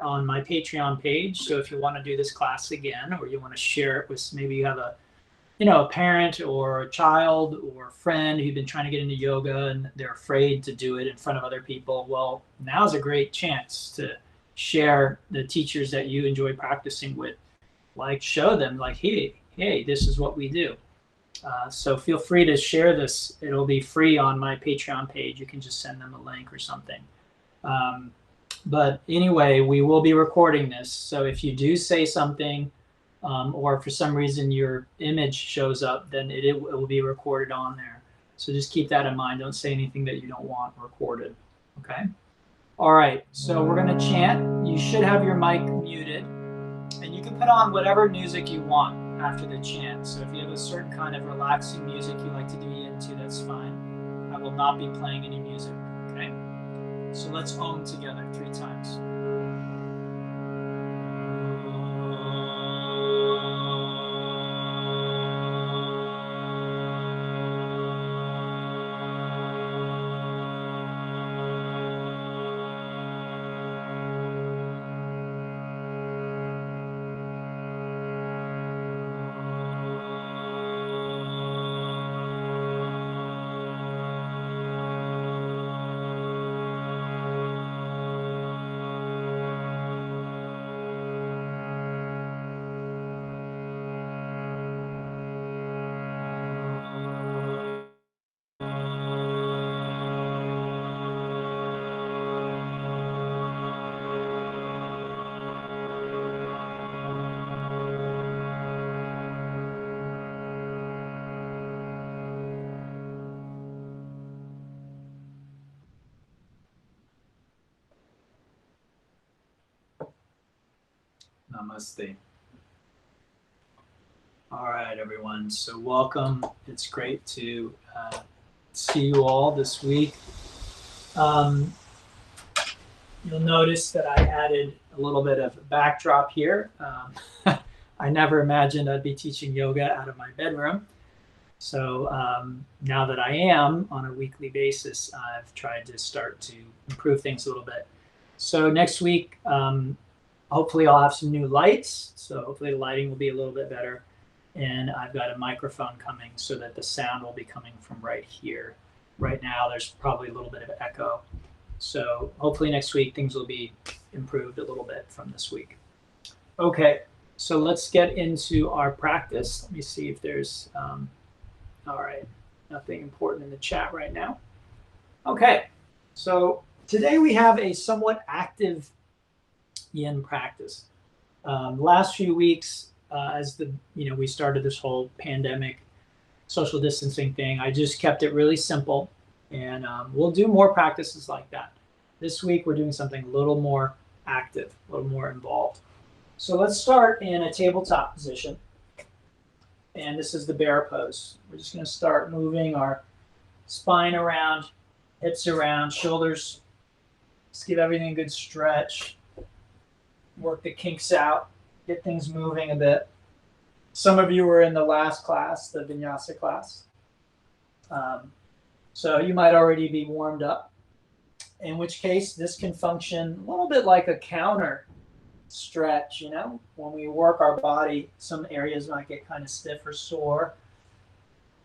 on my Patreon page. So if you want to do this class again, or you want to share it with, maybe you have a a parent or a child or a friend who've been trying to get into yoga and they're afraid to do it in front of other people. Well, now's a great chance to share the teachers that you enjoy practicing with. Like, show them, like, hey, this is what we do. So feel free to share this. It'll be free on my Patreon page. You can just send them a link or something. But anyway, we will be recording this. So if you do say something, or for some reason your image shows up, then it will be recorded on there. So just keep that in mind. Don't say anything that you don't want recorded. Okay? All right, so we're going to chant. You should have your mic muted. And you can put on whatever music you want after the chant. So if you have a certain kind of relaxing music you like to do yin to, that's fine. I will not be playing any music. Okay? So let's Om together 3 times. Namaste. All right, everyone. So welcome. It's great to see you all this week. You'll notice that I added a little bit of a backdrop here. I never imagined I'd be teaching yoga out of my bedroom. So now that I am on a weekly basis, I've tried to start to improve things a little bit. So next week, hopefully I'll have some new lights. So hopefully the lighting will be a little bit better. And I've got a microphone coming so that the sound will be coming from right here. Right now, there's probably a little bit of echo. So hopefully next week, things will be improved a little bit from this week. Okay, so let's get into our practice. Let me see if there's, all right, nothing important in the chat right now. Okay, so today we have a somewhat active yin practice. Last few weeks, as we started this whole pandemic social distancing thing, I just kept it really simple, and we'll do more practices like that. This week we're doing something a little more active, a little more involved. So let's start in a tabletop position, and this is the bear pose. We're just going to start moving our spine around, hips around, shoulders. Just give everything a good stretch. Work the kinks out, get things moving a bit. Some of you were in the last class, the vinyasa class. So you might already be warmed up, in which case this can function a little bit like a counter stretch. When we work our body, some areas might get kind of stiff or sore.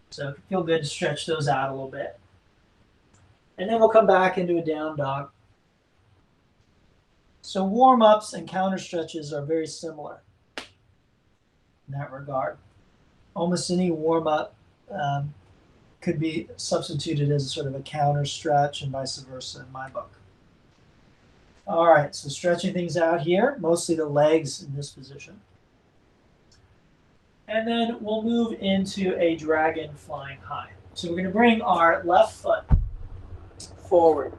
So it feel good to stretch those out a little bit. And then we'll come back into a down dog. So warm-ups and counter stretches are very similar in that regard. Almost any warm-up could be substituted as a sort of a counter stretch and vice versa in my book. All right, so stretching things out here, mostly the legs in this position. And then we'll move into a dragon flying high. So we're going to bring our left foot forward,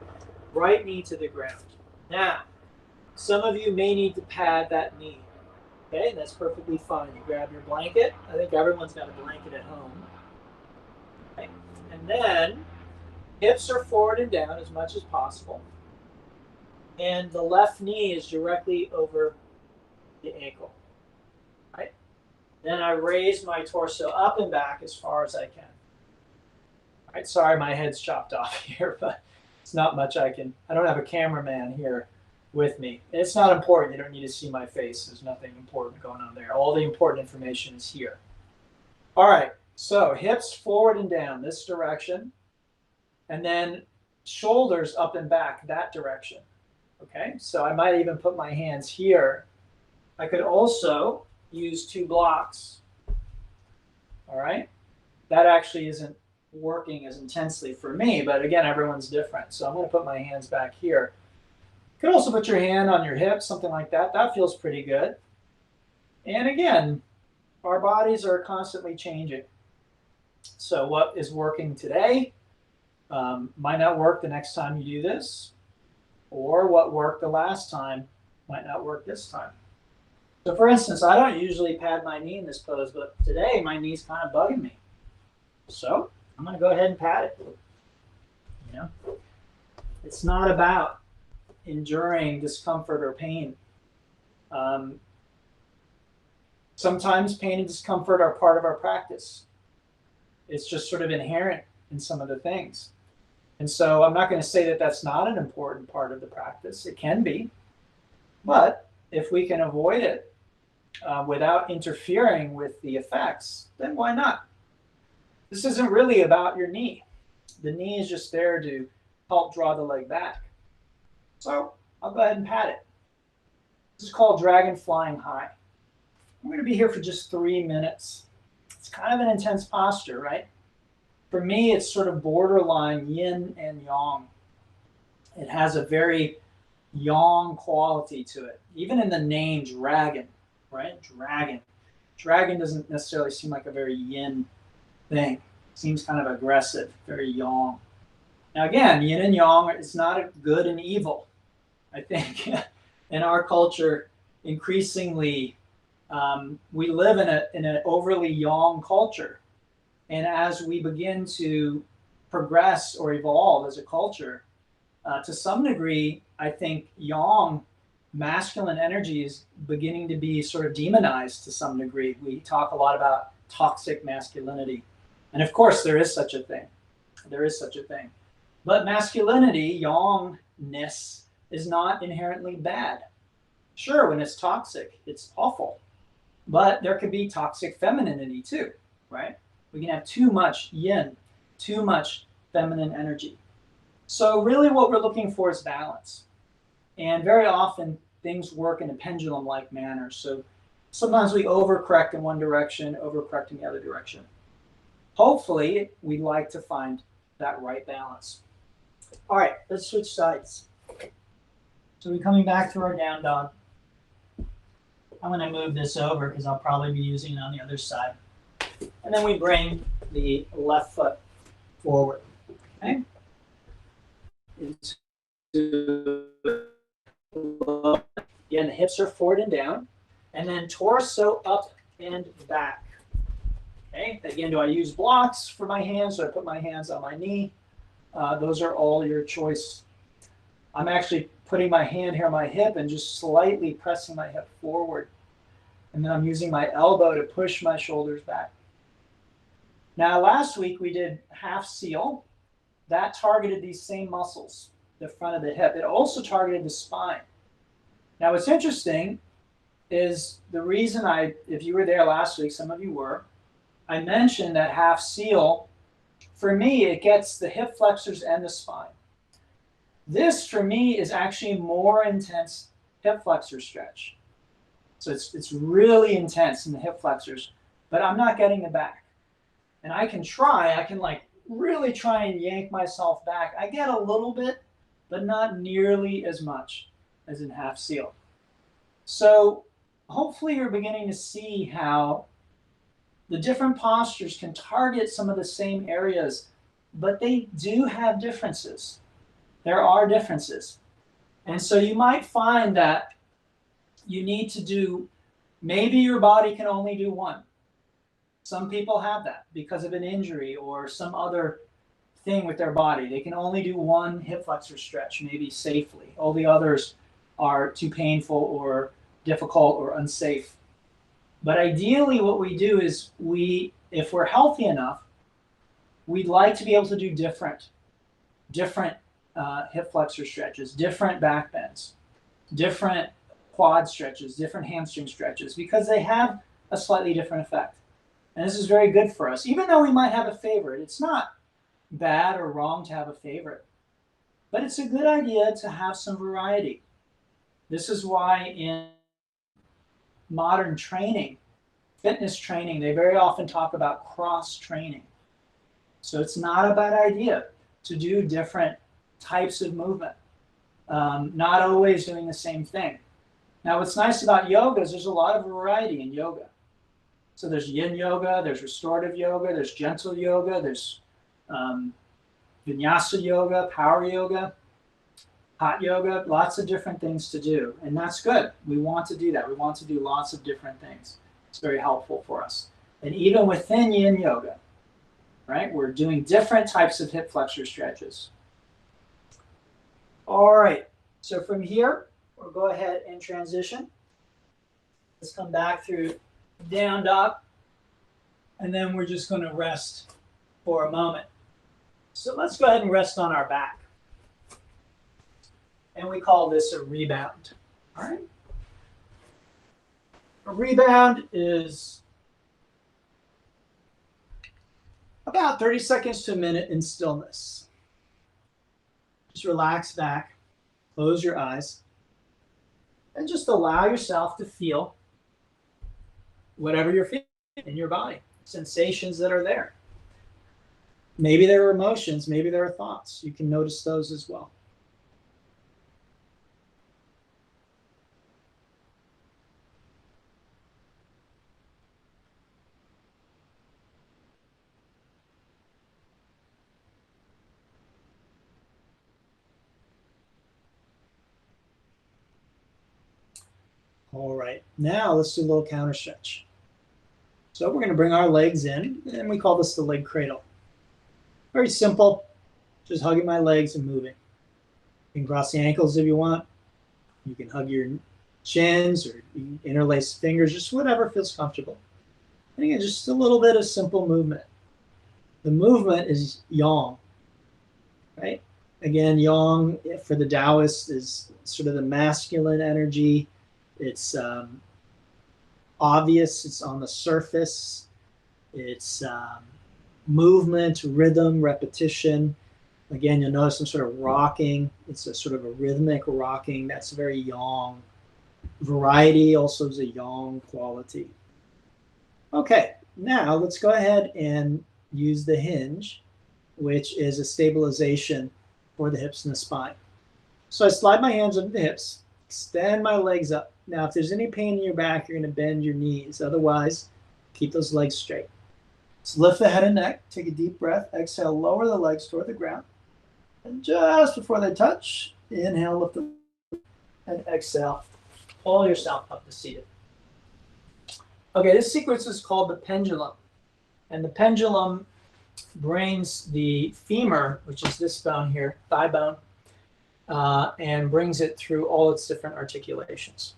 right knee to the ground. Now, some of you may need to pad that knee. Okay, that's perfectly fine. You grab your blanket. I think everyone's got a blanket at home. Okay. And then hips are forward and down as much as possible. And the left knee is directly over the ankle. Right? Then I raise my torso up and back as far as I can. All right, sorry, my head's chopped off here, but it's not much I don't have a cameraman here with me. It's not important. You don't need to see my face. There's nothing important going on there. All the important information is here. All right, so hips forward and down this direction, and then shoulders up and back that direction. Okay, so I might even put my hands here. I could also use 2 blocks. All right, that actually isn't working as intensely for me, but again, everyone's different. So I'm going to put my hands back here. You could also put your hand on your hip, something like that. That feels pretty good. And again, our bodies are constantly changing. So what is working today might not work the next time you do this, or what worked the last time might not work this time. So for instance, I don't usually pad my knee in this pose, but today my knee's kind of bugging me. So I'm going to go ahead and pat it. You know, it's not about enduring discomfort or pain. Sometimes pain and discomfort are part of our practice. It's just sort of inherent in some of the things. And so I'm not going to say that that's not an important part of the practice. It can be. But if we can avoid it without interfering with the effects, then why not? This isn't really about your knee. The knee is just there to help draw the leg back. So I'll go ahead and pat it. This is called Dragon Flying High. I'm going to be here for just 3 minutes. It's kind of an intense posture, right? For me, it's sort of borderline yin and yang. It has a very yang quality to it. Even in the name dragon, right? Dragon. Dragon doesn't necessarily seem like a very yin thing. It seems kind of aggressive, very yang. Now again, yin and yang is not a good and evil. I think in our culture, increasingly, we live in an overly yang culture. And as we begin to progress or evolve as a culture, to some degree, I think yang, masculine energy, is beginning to be sort of demonized to some degree. We talk a lot about toxic masculinity. And of course, there is such a thing. There is such a thing. But masculinity, yangness, is not inherently bad. Sure, when it's toxic, it's awful. But there could be toxic femininity too, right? We can have too much yin, too much feminine energy. So really what we're looking for is balance. And very often things work in a pendulum-like manner. So sometimes we overcorrect in one direction, overcorrect in the other direction. Hopefully, we'd like to find that right balance. All right, let's switch sides. So we're coming back to our down dog. I'm going to move this over because I'll probably be using it on the other side. And then we bring the left foot forward. Okay? Again, the hips are forward and down. And then torso up and back. Okay? Again, do I use blocks for my hands? Do I put my hands on my knee? Those are all your choice. I'm actually putting my hand here on my hip and just slightly pressing my hip forward. And then I'm using my elbow to push my shoulders back. Now, last week we did half seal. That targeted these same muscles, the front of the hip. It also targeted the spine. Now, what's interesting is the reason if you were there last week, some of you were, I mentioned that half seal, for me, it gets the hip flexors and the spine. This, for me, is actually more intense hip flexor stretch. So it's really intense in the hip flexors, but I'm not getting the back. And I can like really try and yank myself back. I get a little bit, but not nearly as much as in half seal. So hopefully you're beginning to see how the different postures can target some of the same areas, but they do have differences. There are differences. And so you might find that you need to do, maybe your body can only do one. Some people have that because of an injury or some other thing with their body. They can only do one hip flexor stretch, maybe safely. All the others are too painful or difficult or unsafe. But ideally what we do is if we're healthy enough, we'd like to be able to do different hip flexor stretches, different back bends. different quad stretches, different hamstring stretches, because they have a slightly different effect. And this is very good for us. Even though we might have a favorite, it's not bad or wrong to have a favorite, but it's a good idea to have some variety. This is why in modern training, fitness training, they very often talk about cross training. So it's not a bad idea to do different types of movement, not always doing the same thing. Now, what's nice about yoga is there's a lot of variety in yoga. So there's Yin Yoga, there's restorative yoga, there's gentle yoga, there's Vinyasa yoga, power yoga, hot yoga, lots of different things to do. And that's good. We want to do that. We want to do lots of different things. It's very helpful for us. And even within Yin Yoga, right, we're doing different types of hip flexor stretches. All right, so from here, we'll go ahead and transition. Let's come back through down dog, and then we're just going to rest for a moment. So let's go ahead and rest on our back. And we call this a rebound. All right. A rebound is about 30 seconds to a minute in stillness. Just relax back, close your eyes, and just allow yourself to feel whatever you're feeling in your body, sensations that are there. Maybe there are emotions, maybe there are thoughts. You can notice those as well. All right, now let's do a little counter stretch. So we're going to bring our legs in, and we call this the leg cradle. Very simple, just hugging my legs and moving. You can cross the ankles if you want. You can hug your shins or you can interlace fingers, just whatever feels comfortable. And again, just a little bit of simple movement. The movement is yang, right? Again, yang for the Taoists is sort of the masculine energy. It's obvious, it's on the surface, it's movement, rhythm, repetition. Again, you'll notice some sort of rocking. It's a sort of a rhythmic rocking. That's very yang. Variety also is a yang quality. Okay, now let's go ahead and use the hinge, which is a stabilization for the hips and the spine. So I slide my hands under the hips, extend my legs up. Now, if there's any pain in your back, you're going to bend your knees. Otherwise, keep those legs straight. So lift the head and neck. Take a deep breath. Exhale, lower the legs toward the ground. And just before they touch, inhale, lift them, and exhale. Pull yourself up to seated. Okay, this sequence is called the pendulum. And the pendulum brings the femur, which is this bone here, thigh bone, and brings it through all its different articulations.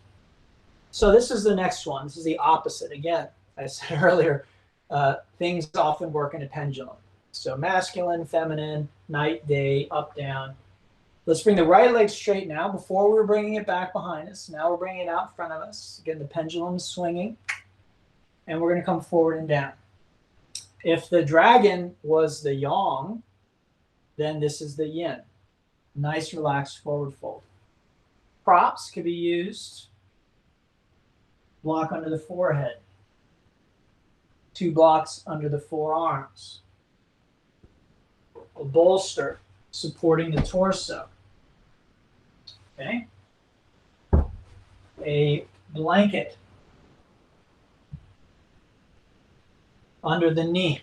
So this is the next one. This is the opposite. Again, I said earlier, things often work in a pendulum. So masculine, feminine, night, day, up, down. Let's bring the right leg straight now. Before we were bringing it back behind us. Now we're bringing it out in front of us. Again, the pendulum is swinging. And we're going to come forward and down. If the dragon was the yang, then this is the yin. Nice, relaxed forward fold. Props could be used. Block under the forehead. 2 blocks under the forearms. A bolster supporting the torso. Okay. A blanket under the knee.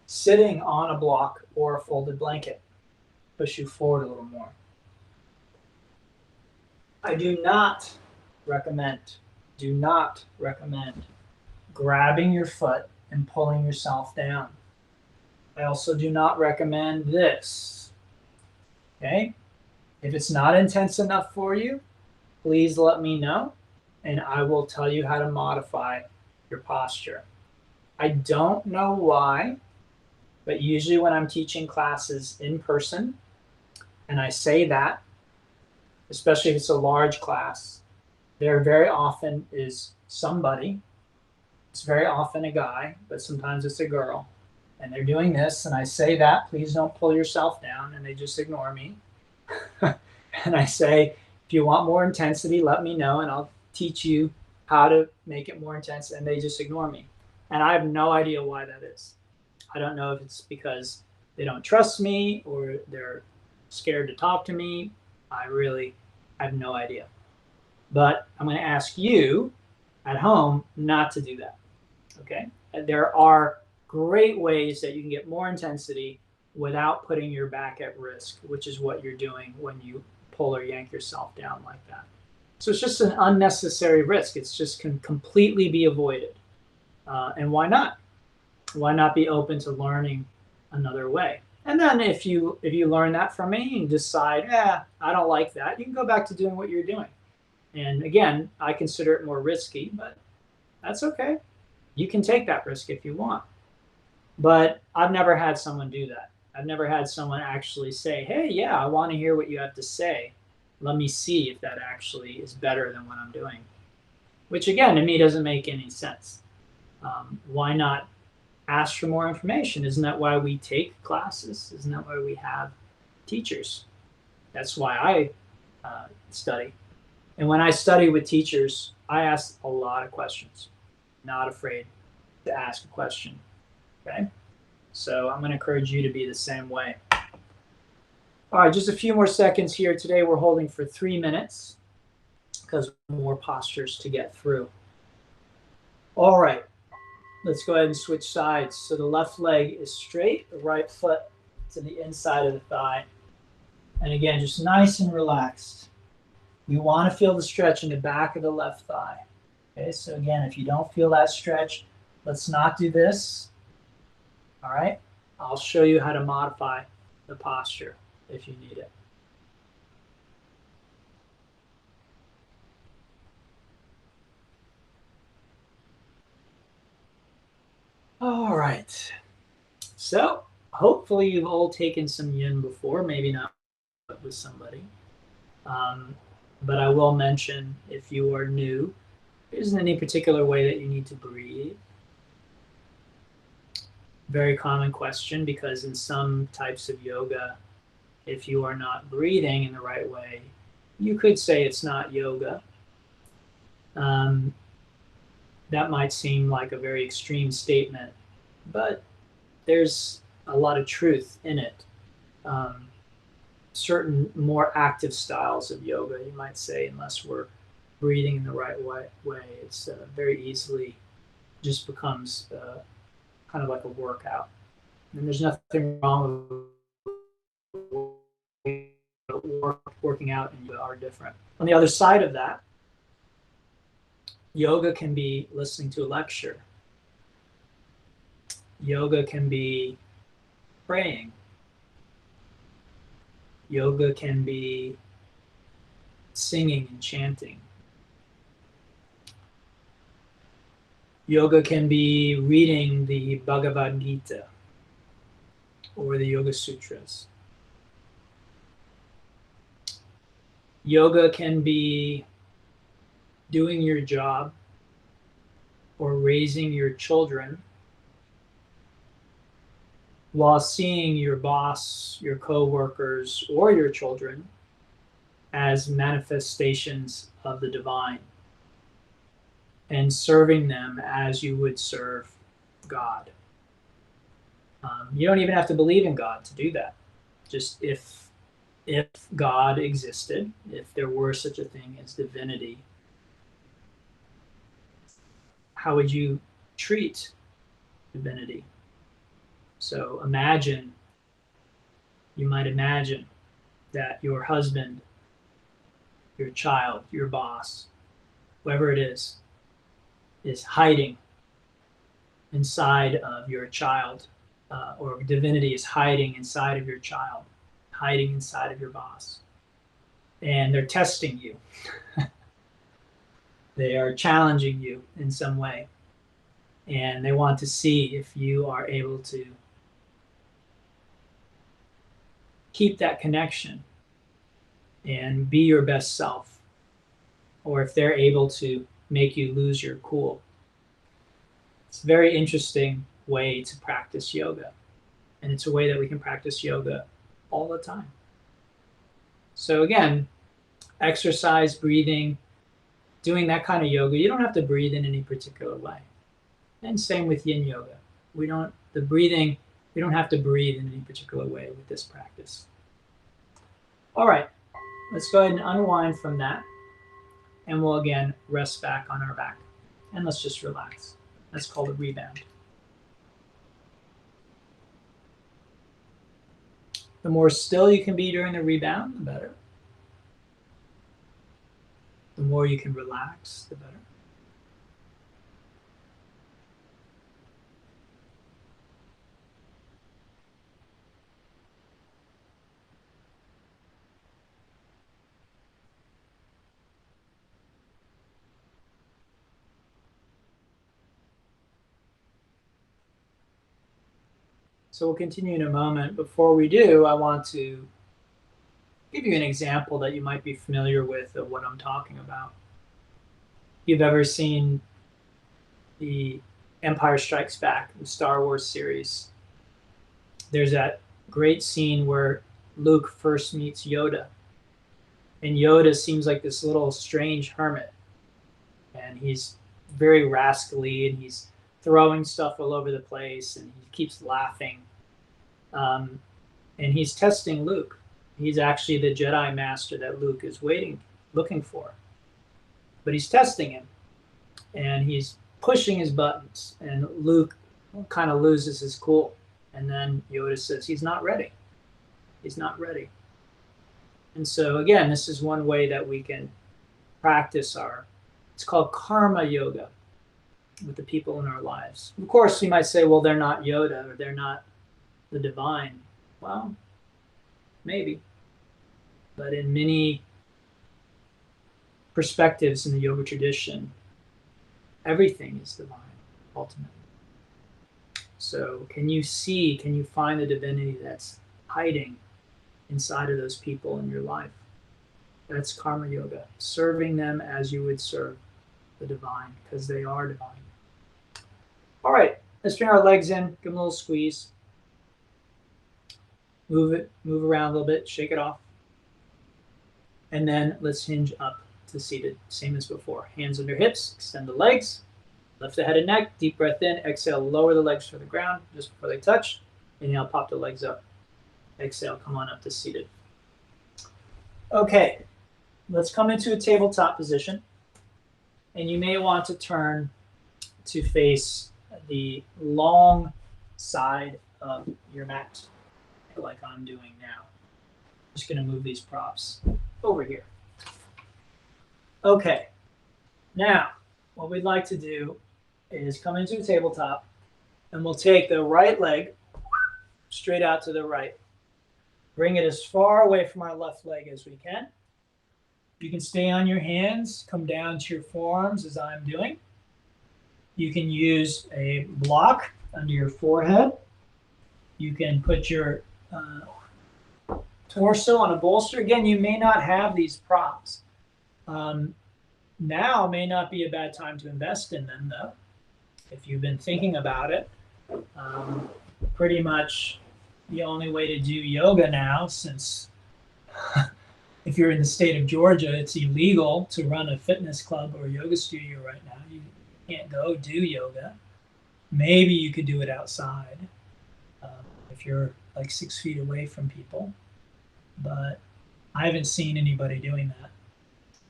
Sitting on a block or a folded blanket. Push you forward a little more. I do not recommend grabbing your foot and pulling yourself down. I also do not recommend this. Okay? If it's not intense enough for you, please let me know, and I will tell you how to modify your posture. I don't know why, but usually when I'm teaching classes in person, And I say that, especially if it's a large class, there very often is somebody, it's very often a guy, but sometimes it's a girl, and they're doing this, and I say that, please don't pull yourself down, and they just ignore me. And I say, if you want more intensity, let me know, and I'll teach you how to make it more intense, and they just ignore me. And I have no idea why that is. I don't know if it's because they don't trust me or they're scared to talk to me. I have no idea. But I'm going to ask you at home not to do that. Okay? And there are great ways that you can get more intensity without putting your back at risk, which is what you're doing when you pull or yank yourself down like that. So it's just an unnecessary risk. It's just can completely be avoided. And why not? Why not be open to learning another way? And then if you learn that from me and decide, I don't like that, you can go back to doing what you're doing. And again, I consider it more risky, but that's okay. You can take that risk if you want. But I've never had someone do that. I've never had someone actually say, hey, yeah, I want to hear what you have to say. Let me see if that actually is better than what I'm doing. Which again, to me, doesn't make any sense. Why not ask for more information? Isn't that why we take classes? Isn't that why we have teachers? That's why I study. And when I study with teachers, I ask a lot of questions. Not afraid to ask a question. Okay? So I'm going to encourage you to be the same way. All right, just a few more seconds here. Today we're holding for 3 minutes because more postures to get through. All right, let's go ahead and switch sides. So the left leg is straight, the right foot to the inside of the thigh. And again, just nice and relaxed. You want to feel the stretch in the back of the left thigh. Okay, so again, if you don't feel that stretch, let's not do this. All right, I'll show you how to modify the posture if you need it. All right, so hopefully you've all taken some yin before, maybe not with somebody. But I will mention, if you are new, there isn't any particular way that you need to breathe. Very common question, because in some types of yoga, if you are not breathing in the right way, you could say it's not yoga. That might seem like a very extreme statement, but there's a lot of truth in it. Certain more active styles of yoga, you might say, unless we're breathing in the right way, it's very easily just becomes kind of like a workout. And there's nothing wrong with working out, and yoga are different. On the other side of that, yoga can be listening to a lecture. Yoga can be praying. Yoga can be singing and chanting. Yoga can be reading the Bhagavad Gita or the Yoga Sutras. Yoga can be doing your job or raising your children while seeing your boss, your co-workers, or your children as manifestations of the divine, and serving them as you would serve God. You don't even have to believe in God to do that. Just if God existed, if there were such a thing as divinity, how would you treat divinity? So you might imagine that your husband, your child, your boss, whoever it is hiding inside of your child, or divinity is hiding inside of your child, hiding inside of your boss. And they're testing you. They are challenging you in some way. And they want to see if you are able to keep that connection and be your best self, or if they're able to make you lose your cool. It's a very interesting way to practice yoga, and it's a way that we can practice yoga all the time. So again, exercise, breathing, doing that kind of yoga, you don't have to breathe in any particular way. And same with Yin Yoga. We don't have to breathe in any particular way with this practice. All right, let's go ahead and unwind from that. And we'll again rest back on our back. And let's just relax. That's called a rebound. The more still you can be during the rebound, the better. The more you can relax, the better. So we'll continue in a moment. Before we do, I want to give you an example that you might be familiar with of what I'm talking about. If you've ever seen the Empire Strikes Back, the Star Wars series, there's that great scene where Luke first meets Yoda. And Yoda seems like this little strange hermit. And he's very rascally, and he's throwing stuff all over the place, and he keeps laughing. And he's testing Luke. He's actually the Jedi Master that Luke is looking for. But he's testing him, and he's pushing his buttons, and Luke kind of loses his cool. And then Yoda says, he's not ready. He's not ready. And so again, this is one way that we can practice it's called karma yoga with the people in our lives. Of course, you might say, well, they're not Yoda, or they're not the divine. Well, maybe. But in many perspectives in the yoga tradition, everything is divine, ultimately. So can you find the divinity that's hiding inside of those people in your life? That's karma yoga, serving them as you would serve the divine, because they are divine. All right, let's bring our legs in, give them a little squeeze. Move around a little bit, shake it off. And then let's hinge up to seated, same as before. Hands under hips, extend the legs, lift the head and neck, deep breath in, exhale, lower the legs to the ground just before they touch. Inhale, pop the legs up. Exhale, come on up to seated. Okay, let's come into a tabletop position. And you may want to turn to face the long side of your mat, like I'm doing now. Just going to move these props over here. Okay, now what we'd like to do is come into a tabletop, and we'll take the right leg straight out to the right. Bring it as far away from our left leg as we can. You can stay on your hands, come down to your forearms as I'm doing. You can use a block under your forehead. You can put your torso on a bolster. Again, you may not have these props. Now may not be a bad time to invest in them, though. If you've been thinking about it, pretty much the only way to do yoga now, since if you're in the state of Georgia, it's illegal to run a fitness club or a yoga studio right now. You can't go do yoga. Maybe you could do it outside if you're like 6 feet away from people. But I haven't seen anybody doing that.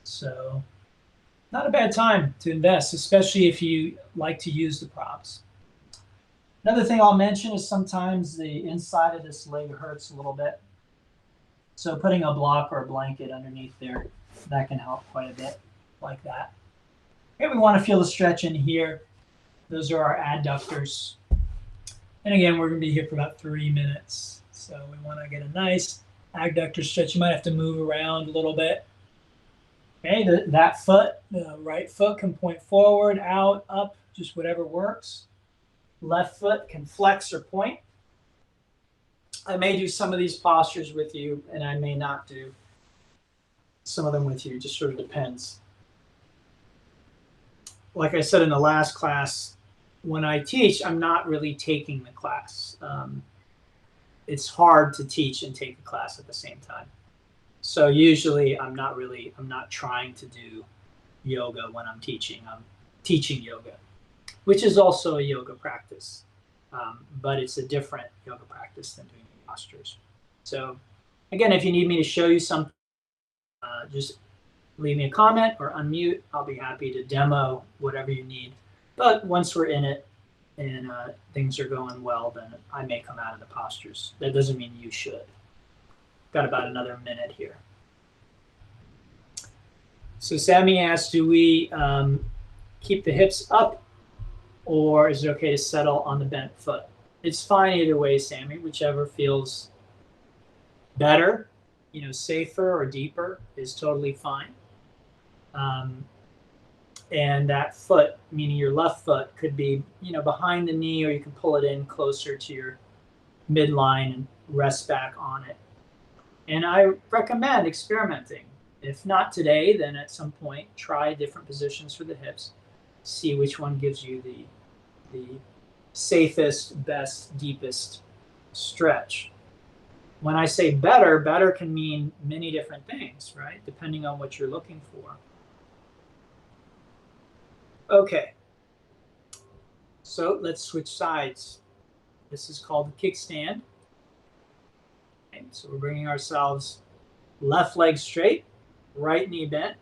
So not a bad time to invest, especially if you like to use the props. Another thing I'll mention is sometimes the inside of this leg hurts a little bit. So putting a block or a blanket underneath there, that can help quite a bit, like that. Okay, we want to feel the stretch in here. Those are our adductors. And again, we're going to be here for about 3 minutes. So we want to get a nice adductor stretch. You might have to move around a little bit. Okay, that foot, the right foot can point forward, out, up, just whatever works. Left foot can flex or point. I may do some of these postures with you, and I may not do. some of them with you. It just sort of depends. Like I said in the last class, when I teach, I'm not really taking the class. It's hard to teach and take a class at the same time. So usually I'm not trying to do yoga when I'm teaching. I'm teaching yoga, which is also a yoga practice, but it's a different yoga practice than doing postures. So again, if you need me to show you something, just leave me a comment or unmute. I'll be happy to demo whatever you need. But once we're in it and things are going well, then I may come out of the postures. That doesn't mean you should. Got about another minute here. So Sammy asked, do we keep the hips up, or is it okay to settle on the bent foot? It's fine either way, Sammy, whichever feels better, safer or deeper is totally fine. And that foot, meaning your left foot, could be, behind the knee, or you can pull it in closer to your midline and rest back on it. And I recommend experimenting. If not today, then at some point, try different positions for the hips. See which one gives you the safest, best, deepest stretch. When I say better can mean many different things, right? Depending on what you're looking for. Okay, so let's switch sides. This is called the kickstand. Okay, so we're bringing ourselves left leg straight, right knee bent.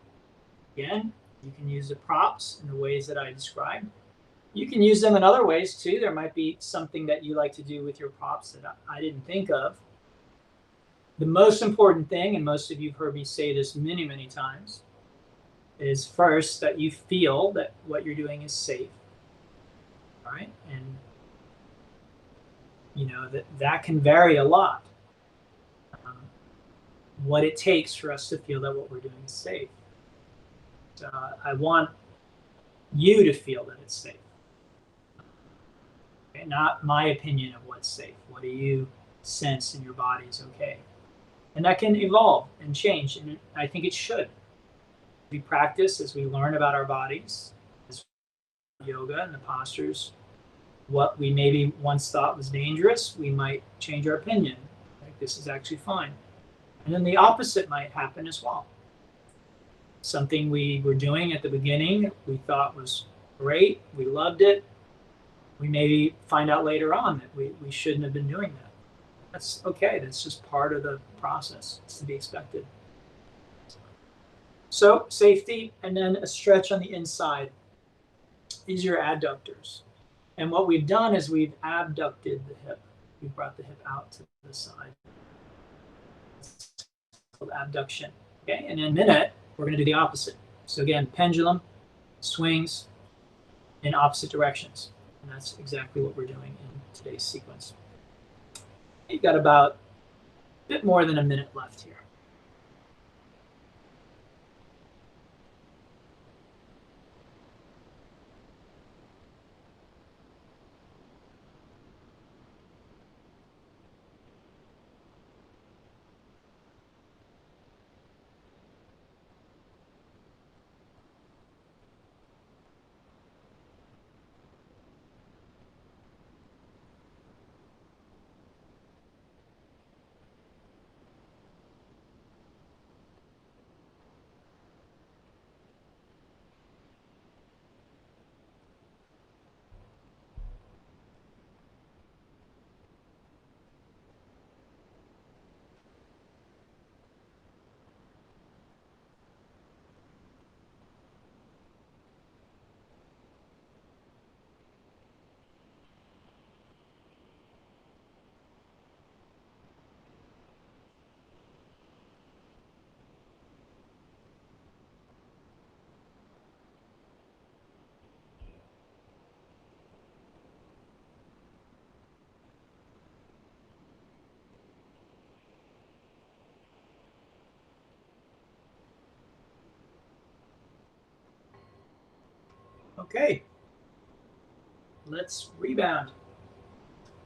Again, you can use the props in the ways that I described. You can use them in other ways too. There might be something that you like to do with your props that I didn't think of. The most important thing, and most of you have heard me say this many, many times, is first that you feel that what you're doing is safe. All right, and that can vary a lot. What it takes for us to feel that what we're doing is safe. So I want you to feel that it's safe. Okay, not my opinion of what's safe. What do you sense in your body is okay? And that can evolve and change, and I think it should. We practice as we learn about our bodies, as yoga and the postures. What we maybe once thought was dangerous, we might change our opinion. Like, this is actually fine. And then the opposite might happen as well. Something we were doing at the beginning, we thought was great, we loved it. We maybe find out later on that we shouldn't have been doing that. That's okay. That's just part of the process. It's to be expected. So safety, and then a stretch on the inside. These are your adductors. And what we've done is we've abducted the hip. We've brought the hip out to the side. It's called abduction. Okay, and in a minute, we're going to do the opposite. So again, pendulum, swings in opposite directions. And that's exactly what we're doing in today's sequence. You've got about a bit more than a minute left here. Okay, let's rebound.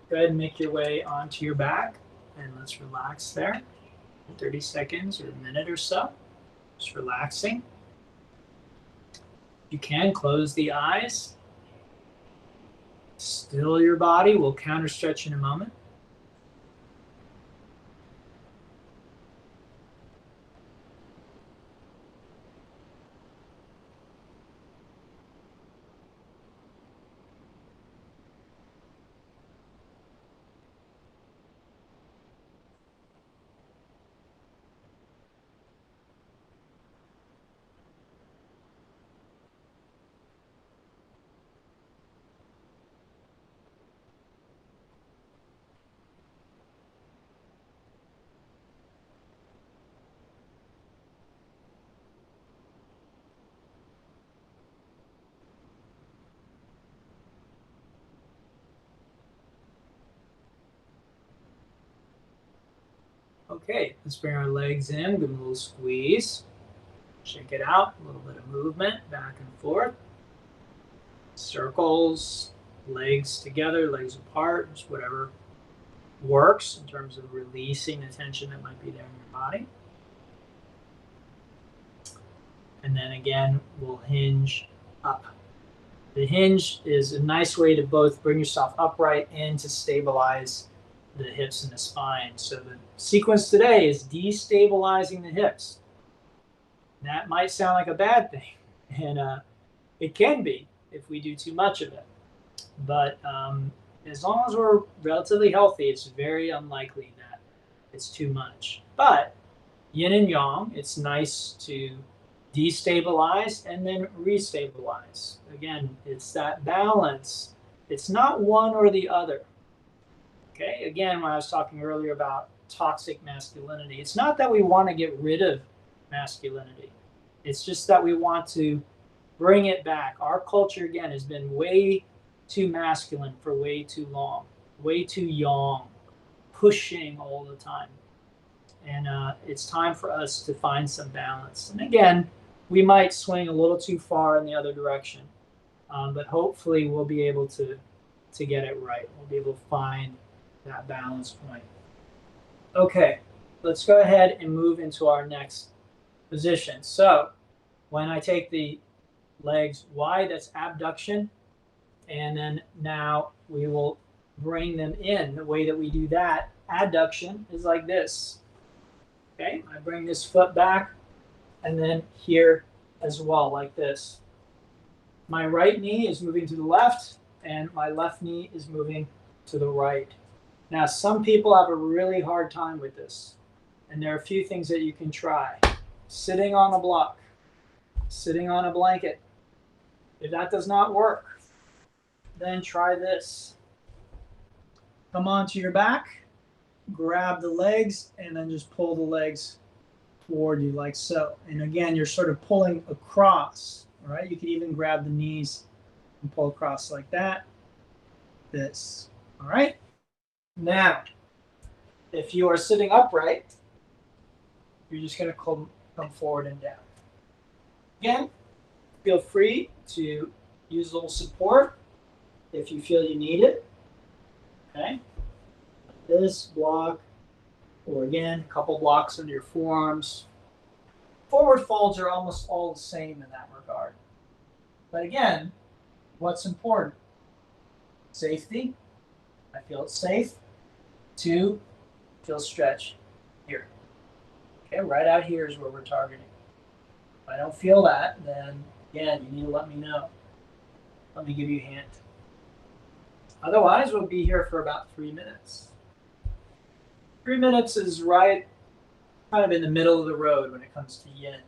Go ahead and make your way onto your back, and let's relax there. 30 seconds or a minute or so. Just relaxing. You can close the eyes. Still your body. We'll counter stretch in a moment. Okay, let's bring our legs in, give them a little squeeze. Shake it out, a little bit of movement back and forth. Circles, legs together, legs apart, just whatever works in terms of releasing the tension that might be there in your body. And then again, we'll hinge up. The hinge is a nice way to both bring yourself upright and to stabilize the hips and the spine. So the sequence today is destabilizing the hips. That might sound like a bad thing, and it can be if we do too much of it. But as long as we're relatively healthy, it's very unlikely that it's too much. But yin and yang, it's nice to destabilize and then restabilize. Again, it's that balance. It's not one or the other. Okay, again, when I was talking earlier about toxic masculinity, it's not that we want to get rid of masculinity. It's just that we want to bring it back. Our culture, again, has been way too masculine for way too long, way too yang, pushing all the time. And it's time for us to find some balance. And again, we might swing a little too far in the other direction, but hopefully we'll be able to get it right. We'll be able to find that balance point. Okay, let's go ahead and move into our next position. So when I take the legs wide, that's abduction, and then now we will bring them in. The way that we do that, adduction, is like this. Okay, I bring this foot back, and then here as well, like this. My right knee is moving to the left, and my left knee is moving to the right. Now, some people have a really hard time with this, and there are a few things that you can try. Sitting on a block, sitting on a blanket. If that does not work, then try this. Come onto your back, grab the legs, and then just pull the legs toward you like so. And again, you're sort of pulling across, all right? You can even grab the knees and pull across like that. This, all right? Now, if you are sitting upright, you're just going to come forward and down. Again, feel free to use a little support if you feel you need it. Okay? This block, or again, a couple blocks under your forearms. Forward folds are almost all the same in that regard. But again, what's important? Safety. I feel it's safe. 2, feel stretch here. Okay, right out here is where we're targeting. If I don't feel that, then again, you need to let me know. Let me give you a hint. Otherwise, we'll be here for about 3 minutes. 3 minutes is right kind of in the middle of the road when it comes to yin.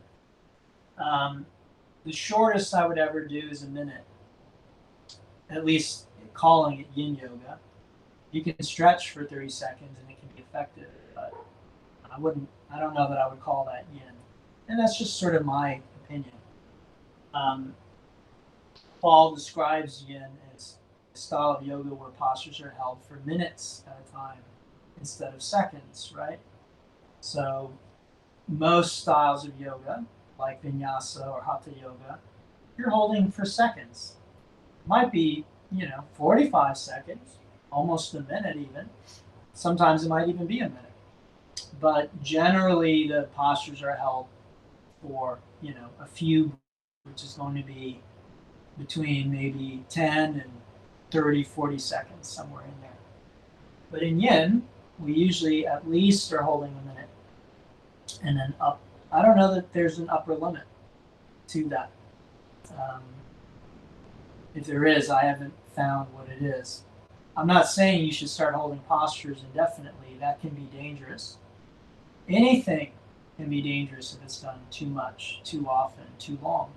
The shortest I would ever do is a minute, at least calling it Yin Yoga. You can stretch for 30 seconds and it can be effective, but I don't know that I would call that yin. And that's just sort of my opinion. Paul describes yin as a style of yoga where postures are held for minutes at a time instead of seconds, right? So most styles of yoga, like vinyasa or hatha yoga, you're holding for seconds. Might be, 45 seconds, almost a minute even. Sometimes it might even be a minute. But generally the postures are held for, a few, which is going to be between maybe 10 and 30, 40 seconds, somewhere in there. But in yin, we usually at least are holding a minute and then up. I don't know that there's an upper limit to that. If there is, I haven't found what it is. I'm not saying you should start holding postures indefinitely. That can be dangerous. Anything can be dangerous if it's done too much, too often, too long.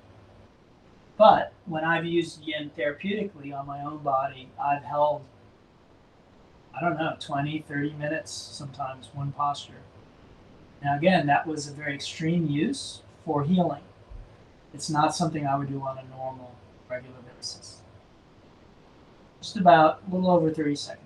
But when I've used yin therapeutically on my own body, I've held, 20, 30 minutes, sometimes one posture. Now, again, that was a very extreme use for healing. It's not something I would do on a normal, regular basis. Just about a little over 30 seconds.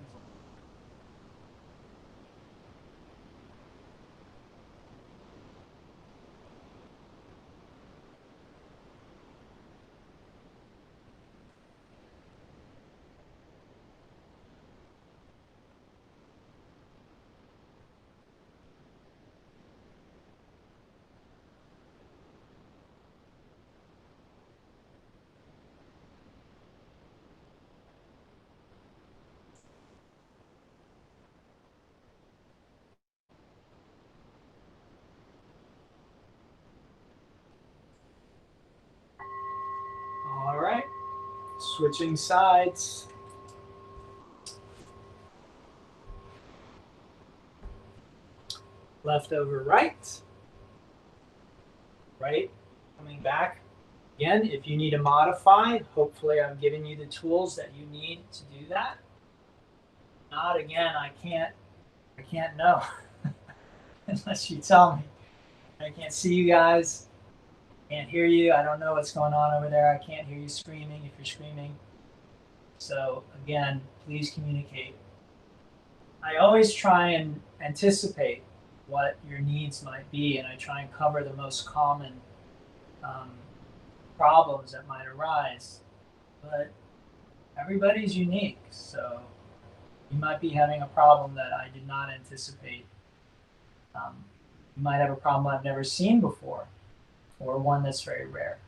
All right, switching sides. Left over right. Right, coming back. Again, if you need to modify, hopefully I'm giving you the tools that you need to do that. Not, again, I can't know unless you tell me. I can't see you guys. Can't hear you. I don't know what's going on over there. I can't hear you screaming if you're screaming. So again, please communicate. I always try and anticipate what your needs might be, and I try and cover the most common problems that might arise. But everybody's unique, so you might be having a problem that I did not anticipate. You might have a problem I've never seen before, or one that's very rare.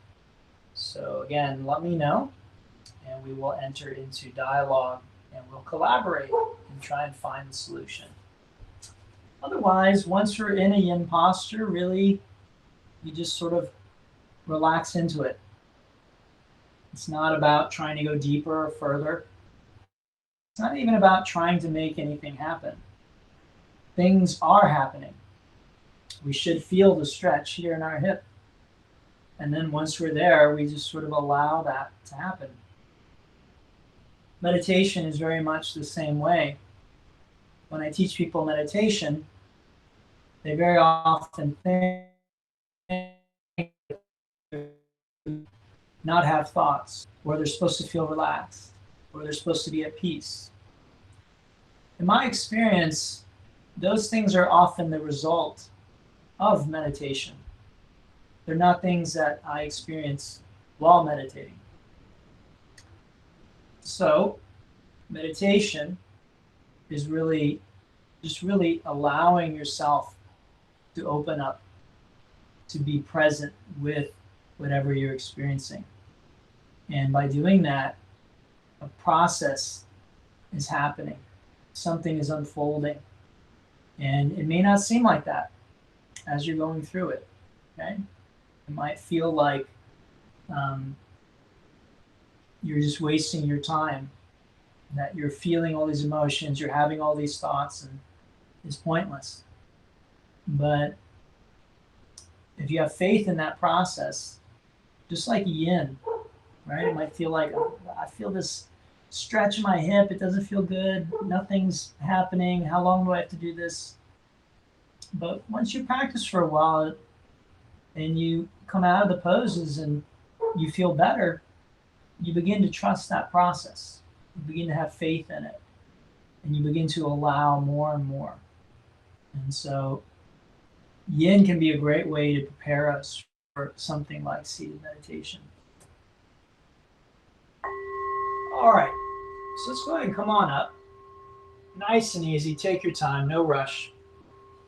So again, let me know, and we will enter into dialogue, and we'll collaborate and try and find the solution. Otherwise, once you're in a yin posture, really, you just sort of relax into it. It's not about trying to go deeper or further. It's not even about trying to make anything happen. Things are happening. We should feel the stretch here in our hip. And then once we're there, we just sort of allow that to happen. Meditation is very much the same way. When I teach people meditation, they very often think not have thoughts, or they're supposed to feel relaxed, or they're supposed to be at peace. In my experience, those things are often the result of meditation. They're not things that I experience while meditating. So, meditation is really just really allowing yourself to open up, to be present with whatever you're experiencing. And by doing that, a process is happening. Something is unfolding. And it may not seem like that as you're going through it. Okay? It might feel like you're just wasting your time, that you're feeling all these emotions, you're having all these thoughts, and it's pointless. But if you have faith in that process, just like yin, right? It might feel like, I feel this stretch in my hip, it doesn't feel good, nothing's happening, how long do I have to do this? But once you practice for a while and you come out of the poses and you feel better, you begin to trust that process. You begin to have faith in it, and you begin to allow more and more. And so yin can be a great way to prepare us for something like seated meditation. All right, so let's go ahead and come on up. Nice and easy, take your time, no rush.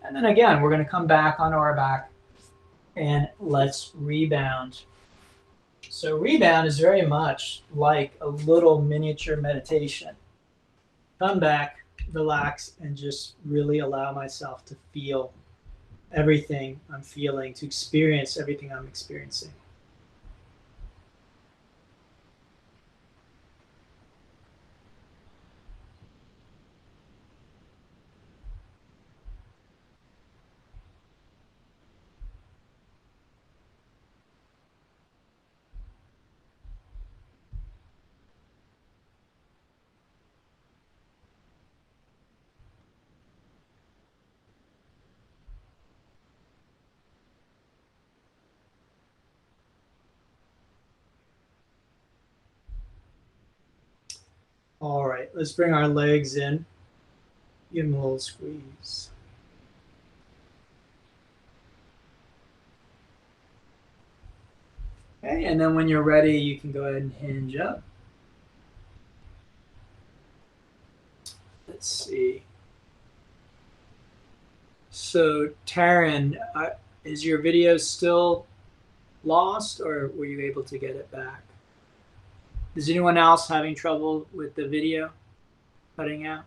And then again, we're going to come back onto our back And let's rebound. So rebound is very much like a little miniature meditation. Come back, relax, and just really allow myself to feel everything I'm feeling, to experience everything I'm experiencing. All right, let's bring our legs in. Give them a little squeeze. Okay, and then when you're ready, you can go ahead and hinge up. Let's see. So, Taryn, is your video still lost, or were you able to get it back? Is anyone else having trouble with the video cutting out?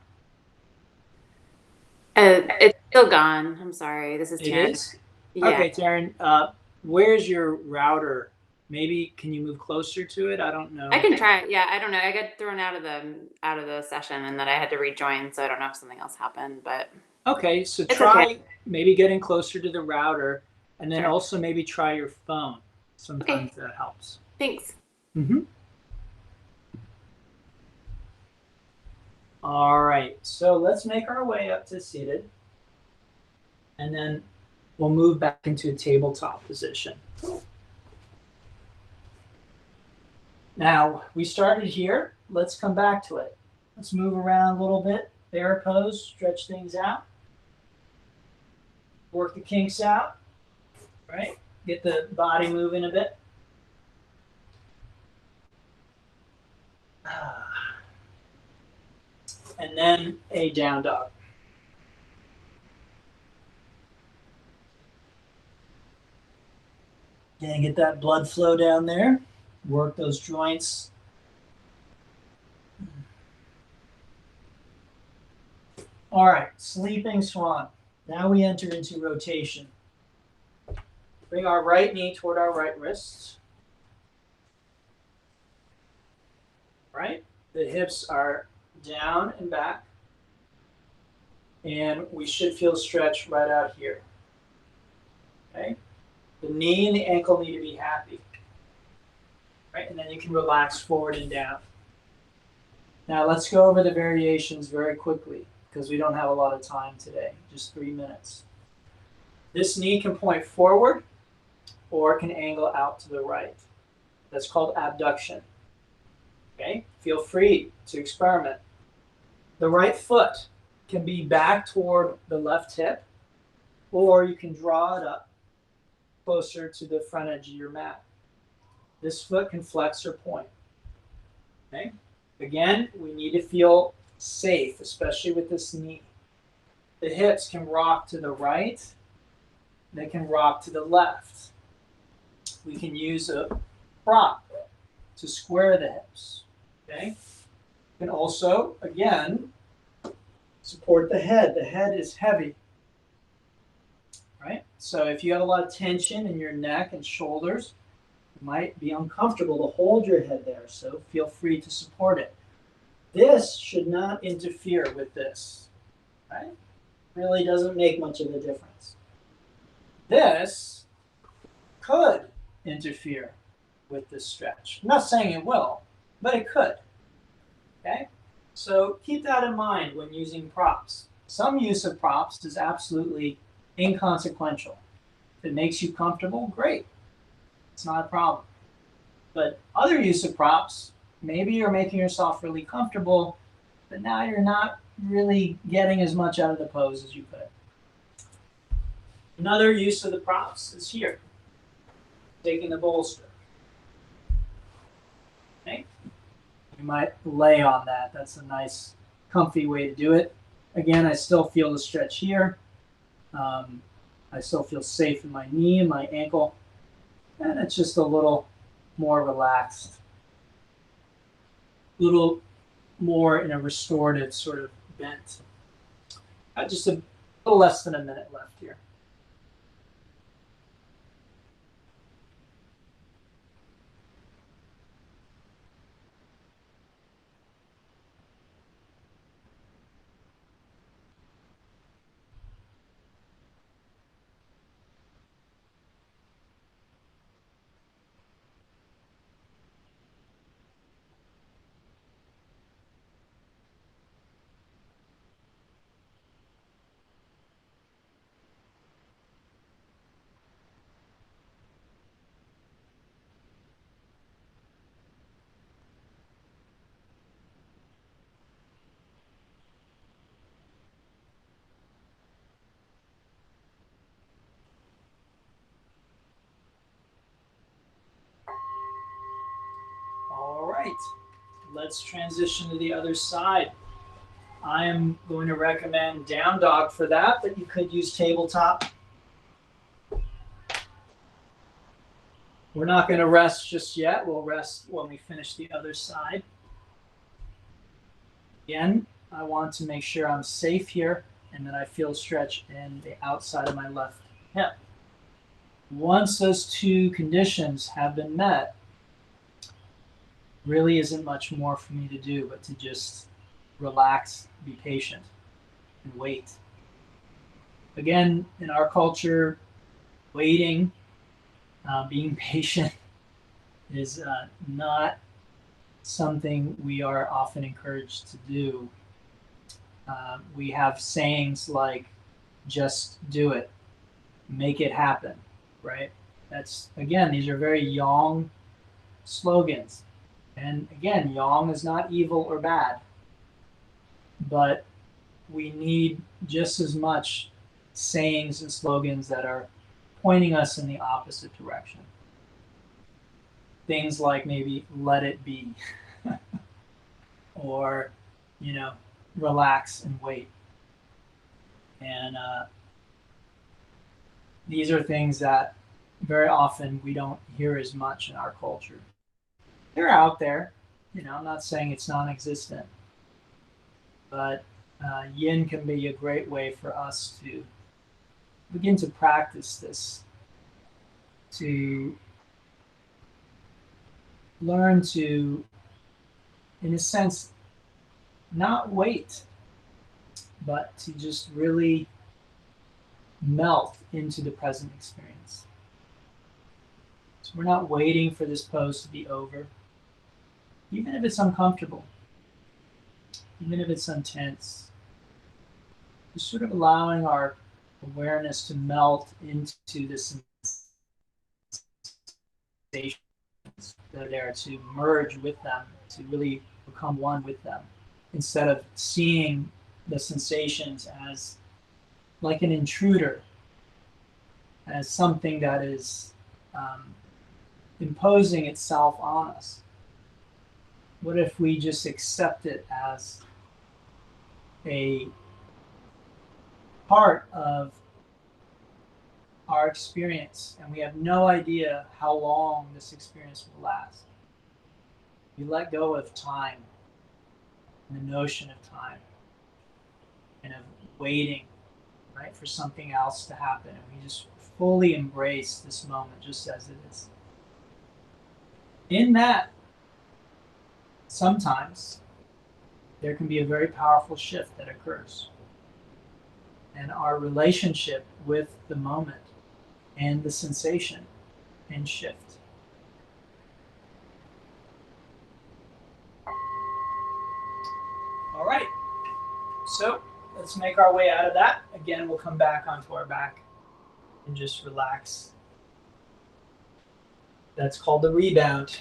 It's still gone. I'm sorry. This is It Taryn. is? Yeah, Okay, Taryn, where's your router? Maybe can you move closer to it? I don't know. I can try. Yeah, I don't know. I got thrown out of the session, and then I had to rejoin. So I don't know if something else happened, but Okay, so it's okay. try maybe getting closer to the router, and then Sure. also maybe try your phone. Sometimes Okay. that helps. Thanks. All right, so let's make our way up to seated, and then we'll move back into a tabletop position. Now, we started here. Let's come back to it. Let's move around a little bit. Bear pose, stretch things out. Work the kinks out, right? Get the body moving a bit. And then a down dog. Again, get that blood flow down there. Work those joints. All right, sleeping swan. Now we enter into rotation. Bring our right knee toward our right wrist. Right? The hips are down and back. And we should feel stretch right out here. Okay? The knee and the ankle need to be happy. Right? And then you can relax forward and down. Now let's go over the variations very quickly because we don't have a lot of time today, just 3 minutes. This knee can point forward or can angle out to the right. That's called abduction. Okay? Feel free to experiment. The right foot can be back toward the left hip, or you can draw it up closer to the front edge of your mat. This foot can flex or point. Okay? Again, we need to feel safe, especially with this knee. The hips can rock to the right, they can rock to the left. We can use a prop to square the hips. Okay? You can also, again, support the head. The head is heavy. Right? So if you have a lot of tension in your neck and shoulders, it might be uncomfortable to hold your head there. So feel free to support it. This should not interfere with this. Right? Really doesn't make much of a difference. This could interfere with this stretch. I'm not saying it will, but it could. Okay? So keep that in mind when using props. Some use of props is absolutely inconsequential. If it makes you comfortable, great. It's not a problem. But other use of props, maybe you're making yourself really comfortable, but now you're not really getting as much out of the pose as you could. Another use of the props is here, taking the bolster. Okay? You might lay on that. That's a nice, comfy way to do it. Again, I still feel the stretch here. I still feel safe in my knee and my ankle, and it's just a little more relaxed, a little more in a restorative sort of bent. Just a little less than a minute left here. All right, let's transition to the other side. I am going to recommend down dog for that, but you could use tabletop. We're not going to rest just yet. We'll rest when we finish the other side. Again, I want to make sure I'm safe here and that I feel stretch in the outside of my left hip. Once those two conditions have been met, really isn't much more for me to do but to just relax, be patient, and wait. Again, in our culture, waiting, being patient is not something we are often encouraged to do. We have sayings like, just do it, make it happen, right? That's, again, these are very yang slogans. And again, yang is not evil or bad, but we need just as much sayings and slogans that are pointing us in the opposite direction. Things like maybe let it be, or, relax and wait. And these are things that very often we don't hear as much in our culture. They're out there. I'm not saying it's non-existent, but yin can be a great way for us to begin to practice this, to learn to, in a sense, not wait, but to just really melt into the present experience. So we're not waiting for this pose to be over, even if it's uncomfortable, even if it's intense. Just sort of allowing our awareness to melt into the sensations that are there, to merge with them, to really become one with them, instead of seeing the sensations as like an intruder, as something that is imposing itself on us. What if we just accept it as a part of our experience, and we have no idea how long this experience will last? We let go of time and the notion of time and of waiting, right, for something else to happen, and we just fully embrace this moment just as it is. In that, sometimes there can be a very powerful shift that occurs, and our relationship with the moment and the sensation can shift. All right, so let's make our way out of that. Again, we'll come back onto our back and just relax. That's called the rebound.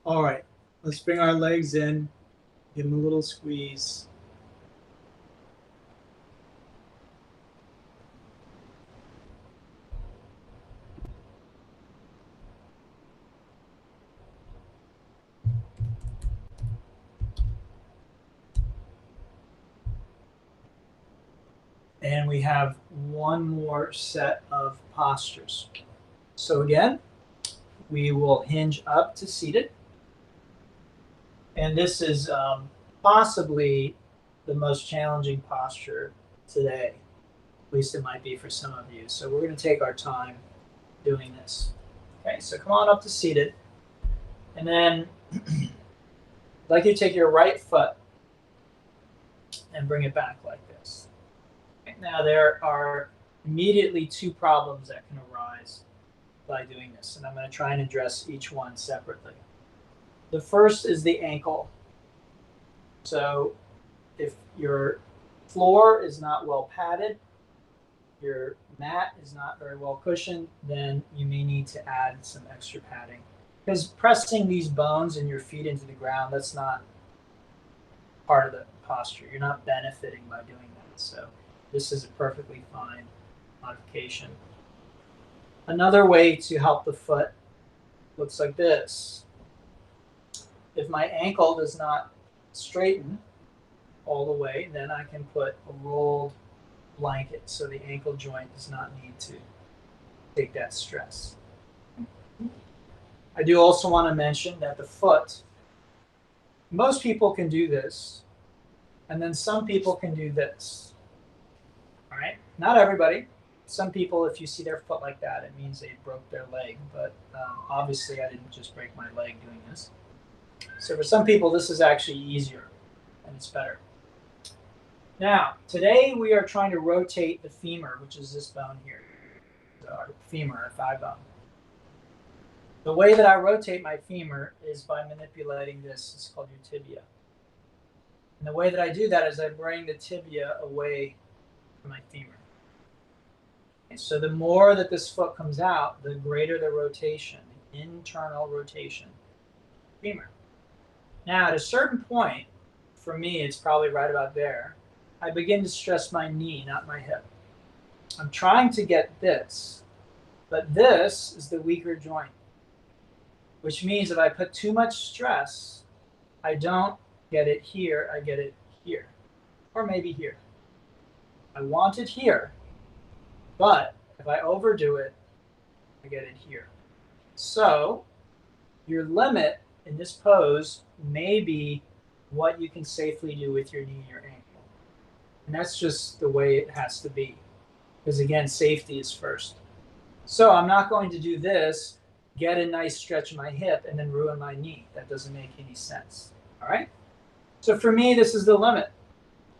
All right, let's bring our legs in, give them a little squeeze. And we have one more set of postures. So again, we will hinge up to seated. And this is possibly the most challenging posture today. At least it might be for some of you. So we're going to take our time doing this. Okay, so come on up to seated. And then I'd like you to take your right foot and bring it back like this. Okay, now there are immediately two problems that can arise by doing this. And I'm going to try and address each one separately. The first is the ankle. So if your floor is not well padded, your mat is not very well cushioned, then you may need to add some extra padding. Because pressing these bones and your feet into the ground, that's not part of the posture. You're not benefiting by doing that. So this is a perfectly fine modification. Another way to help the foot looks like this. If my ankle does not straighten all the way, then I can put a rolled blanket so the ankle joint does not need to take that stress. I do also want to mention that the foot, most people can do this, and then some people can do this. All right, not everybody. Some people, if you see their foot like that, it means they broke their leg, but obviously I didn't just break my leg doing this. So for some people, this is actually easier and it's better. Now, today we are trying to rotate the femur, which is this bone here, our femur, our thigh bone. The way that I rotate my femur is by manipulating this. It's called your tibia. And the way that I do that is I bring the tibia away from my femur. Okay, so the more that this foot comes out, the greater the rotation, the internal rotation of the femur. Now, at a certain point, for me, it's probably right about there, I begin to stress my knee, not my hip. I'm trying to get this, but this is the weaker joint, which means if I put too much stress, I don't get it here, I get it here, or maybe here. I want it here, but if I overdo it, I get it here. So your limit in this pose may be what you can safely do with your knee or ankle. And that's just the way it has to be. Because again, safety is first. So I'm not going to do this, get a nice stretch in my hip, and then ruin my knee. That doesn't make any sense. All right? So for me, this is the limit.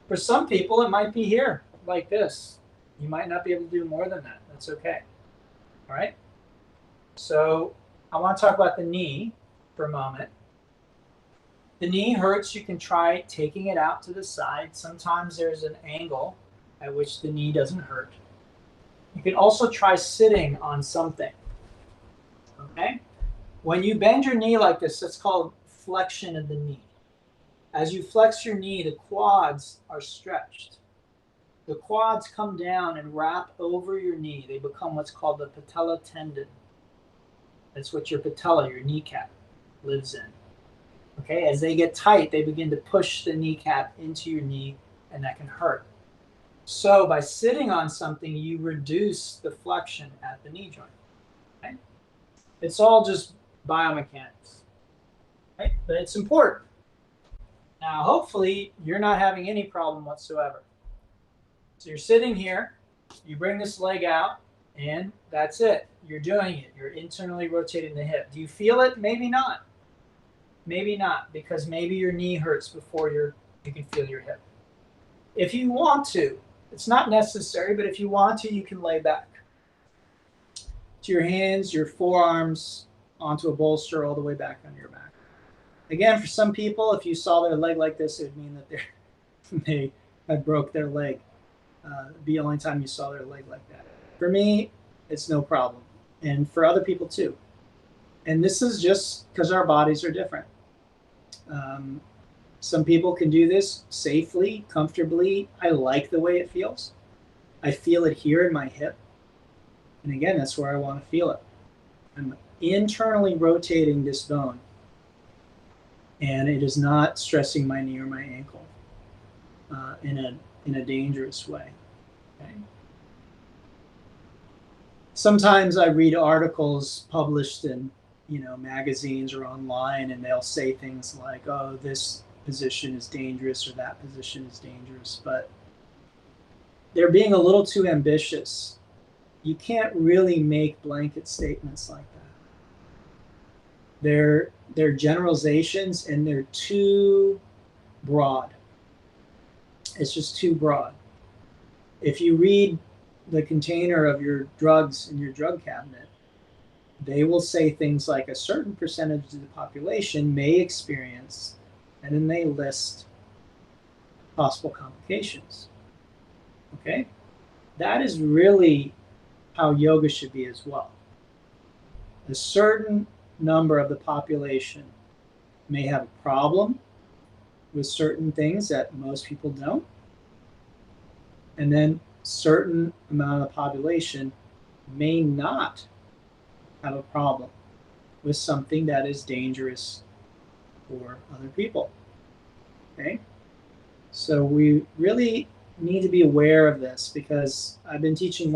For some people, it might be here, like this. You might not be able to do more than that. That's okay. All right? So I want to talk about the knee for a moment. The knee hurts, you can try taking it out to the side. Sometimes there's an angle at which the knee doesn't hurt. You can also try sitting on something. Okay? When you bend your knee like this, that's called flexion of the knee. As you flex your knee, the quads are stretched. The quads come down and wrap over your knee. They become what's called the patella tendon. That's what your patella, your kneecap, lives in. Okay, as they get tight, they begin to push the kneecap into your knee, and that can hurt. So by sitting on something, you reduce the flexion at the knee joint. Okay? It's all just biomechanics. Right? But it's important. Now, hopefully, you're not having any problem whatsoever. So you're sitting here, you bring this leg out, and that's it. You're doing it. You're internally rotating the hip. Do you feel it? Maybe not. Maybe not, because maybe your knee hurts before you can feel your hip. If you want to, it's not necessary, but if you want to, you can lay back. To your hands, your forearms, onto a bolster all the way back on your back. Again, for some people, if you saw their leg like this, it would mean that they had broke their leg. It'd be the only time you saw their leg like that. For me, it's no problem. And for other people too. And this is just because our bodies are different. Some people can do this safely, comfortably. I like the way it feels. I feel it here in my hip. And again, that's where I want to feel it. I'm internally rotating this bone, and it is not stressing my knee or my ankle in a dangerous way. Okay? Sometimes I read articles published in magazines or online, and they'll say things like, "Oh, this position is dangerous," or "That position is dangerous," but they're being a little too ambitious. You can't really make blanket statements like that. They're generalizations, and they're too broad. It's just too broad. If you read the container of your drugs in your drug cabinet, they will say things like a certain percentage of the population may experience, and then they list possible complications. Okay? That is really how yoga should be as well. A certain number of the population may have a problem with certain things that most people don't, and then certain amount of the population may not have a problem with something that is dangerous for other people. Okay? So we really need to be aware of this, because I've been teaching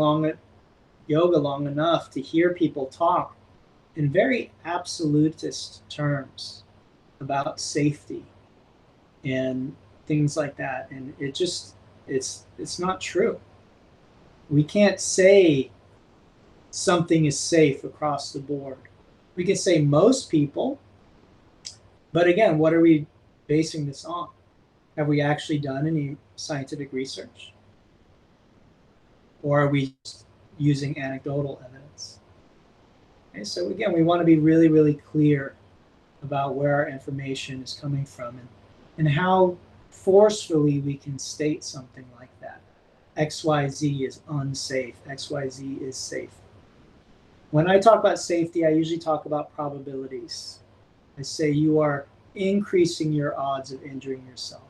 yoga long enough to hear people talk in very absolutist terms about safety and things like that, and it's not true. We can't say something is safe across the board. We can say most people, but again, what are we basing this on? Have we actually done any scientific research? Or are we using anecdotal evidence? Okay, so again, we want to be really, really clear about where our information is coming from, and how forcefully we can state something like that. XYZ is unsafe, XYZ is safe. When I talk about safety, I usually talk about probabilities. I say you are increasing your odds of injuring yourself.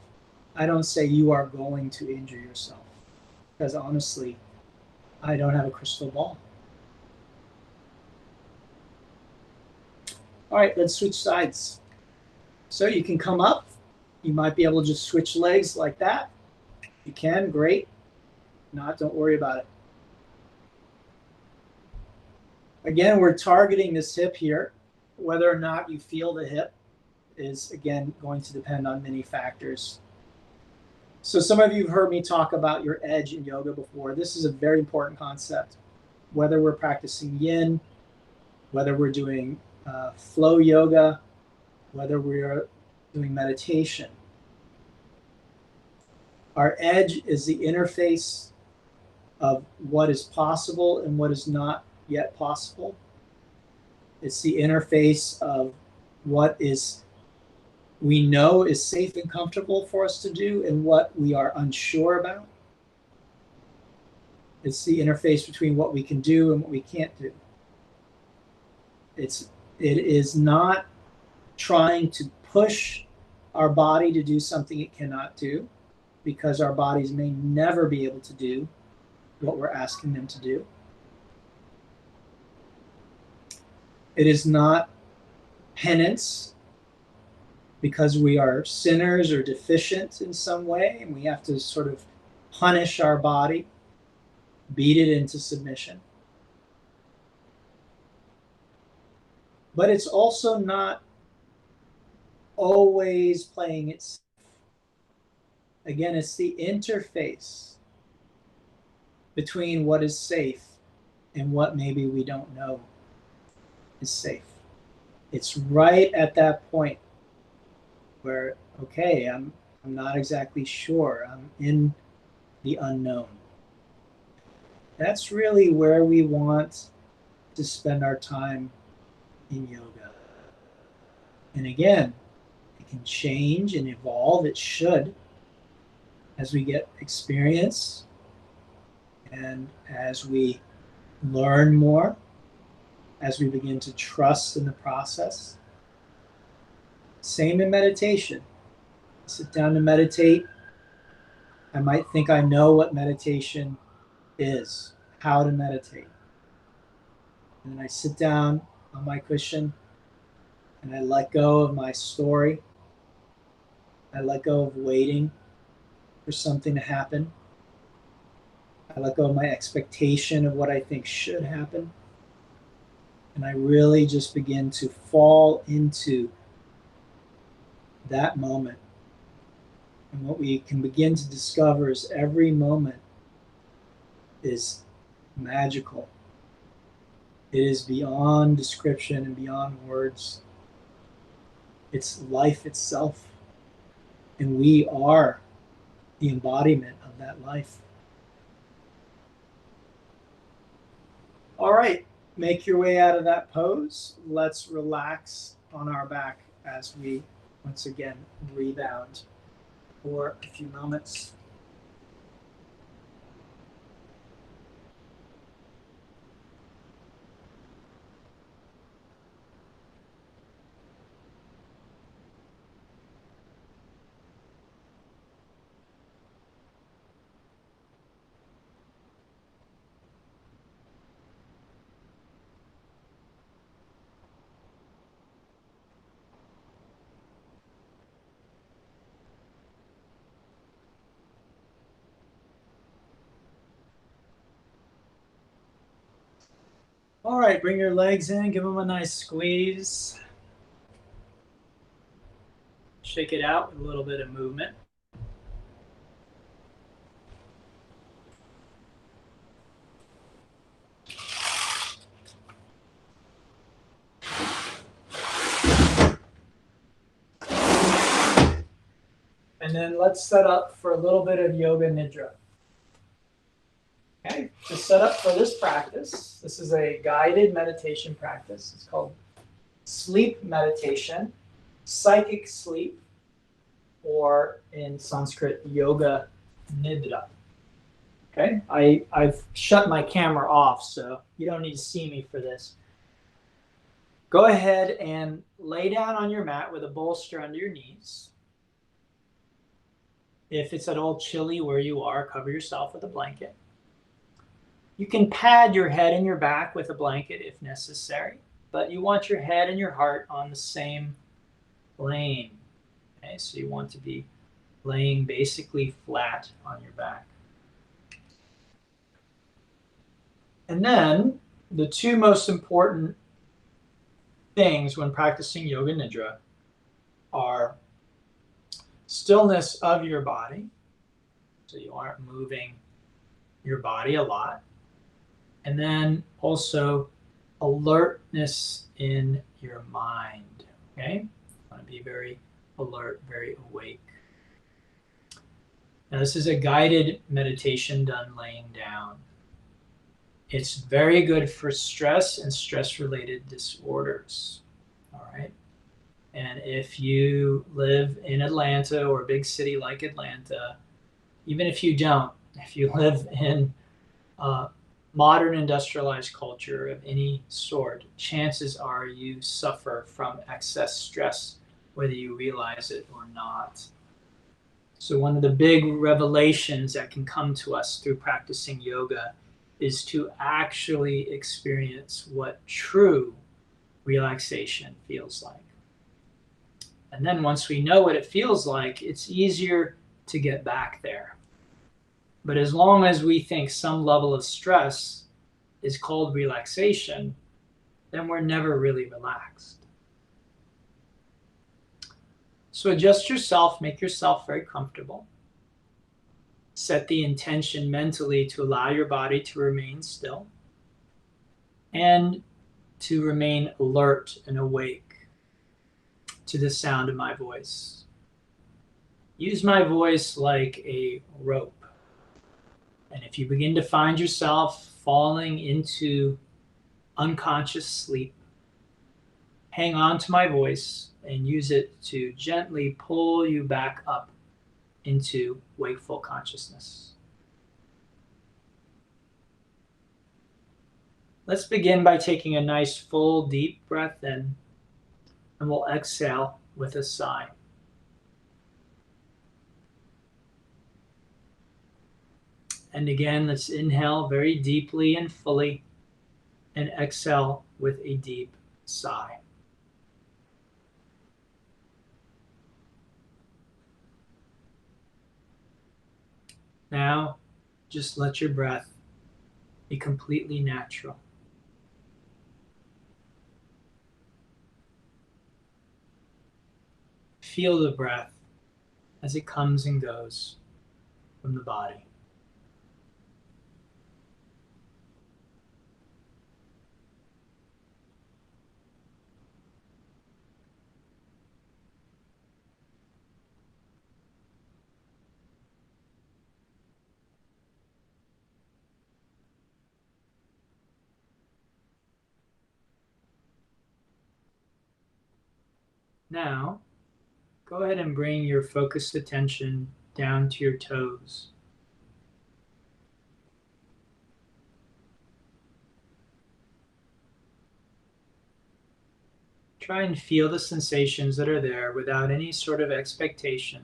I don't say you are going to injure yourself, because honestly, I don't have a crystal ball. All right, let's switch sides. So you can come up. You might be able to just switch legs like that. You can, great. Not, don't worry about it. Again, we're targeting this hip here. Whether or not you feel the hip is, again, going to depend on many factors. So some of you have heard me talk about your edge in yoga before. This is a very important concept. Whether we're practicing yin, whether we're doing flow yoga, whether we're doing meditation, our edge is the interface of what is possible and what is not yet possible. It's the interface of what we know is safe and comfortable for us to do, and what we are unsure about. It's the interface between what we can do and what we can't do. It is not trying to push our body to do something it cannot do, because our bodies may never be able to do what we're asking them to do. It is not penance because we are sinners or deficient in some way, and we have to sort of punish our body, beat it into submission. But it's also not always playing it safe. Again, it's the interface between what is safe and what maybe we don't know is safe. It's right at that point where, okay, I'm not exactly sure. I'm in the unknown. That's really where we want to spend our time in yoga. And again, it can change and evolve. It should, as we get experience and as we learn more. as we begin to trust in the process. Same in meditation. Sit down to meditate. I might think I know what meditation is, how to meditate. And then I sit down on my cushion and I let go of my story. I let go of waiting for something to happen. I let go of my expectation of what I think should happen. And I really just begin to fall into that moment. And what we can begin to discover is every moment is magical. It is beyond description and beyond words. It's life itself. And we are the embodiment of that life. All right, make your way out of that pose. Let's relax on our back as we once again rebound for a few moments. All right, bring your legs in, give them a nice squeeze. Shake it out with a little bit of movement. And then let's set up for a little bit of yoga nidra. Okay, to set up for this practice, this is a guided meditation practice. It's called sleep meditation, psychic sleep, or in Sanskrit, yoga nidra. Okay, I've shut my camera off, so you don't need to see me for this. Go ahead and lay down on your mat with a bolster under your knees. If it's at all chilly where you are, cover yourself with a blanket. You can pad your head and your back with a blanket if necessary, but you want your head and your heart on the same plane. Okay, so you want to be laying basically flat on your back. And then the two most important things when practicing yoga nidra are stillness of your body, so you aren't moving your body a lot, and then also alertness in your mind. Okay, you want to be very alert, very awake. Now, this is a guided meditation done laying down. It's very good for stress and stress-related disorders. All right. And if you live in Atlanta or a big city like Atlanta, even if you don't, if you live in modern industrialized culture of any sort, chances are you suffer from excess stress, whether you realize it or not. So one of the big revelations that can come to us through practicing yoga is to actually experience what true relaxation feels like. And then once we know what it feels like, it's easier to get back there. But as long as we think some level of stress is called relaxation, then we're never really relaxed. So adjust yourself, make yourself very comfortable. Set the intention mentally to allow your body to remain still and to remain alert and awake to the sound of my voice. Use my voice like a rope. And if you begin to find yourself falling into unconscious sleep, hang on to my voice and use it to gently pull you back up into wakeful consciousness. Let's begin by taking a nice full deep breath in, and we'll exhale with a sigh. And again, let's inhale very deeply and fully and exhale with a deep sigh. Now, just let your breath be completely natural. Feel the breath as it comes and goes from the body. Now, go ahead and bring your focused attention down to your toes. Try and feel the sensations that are there without any sort of expectation,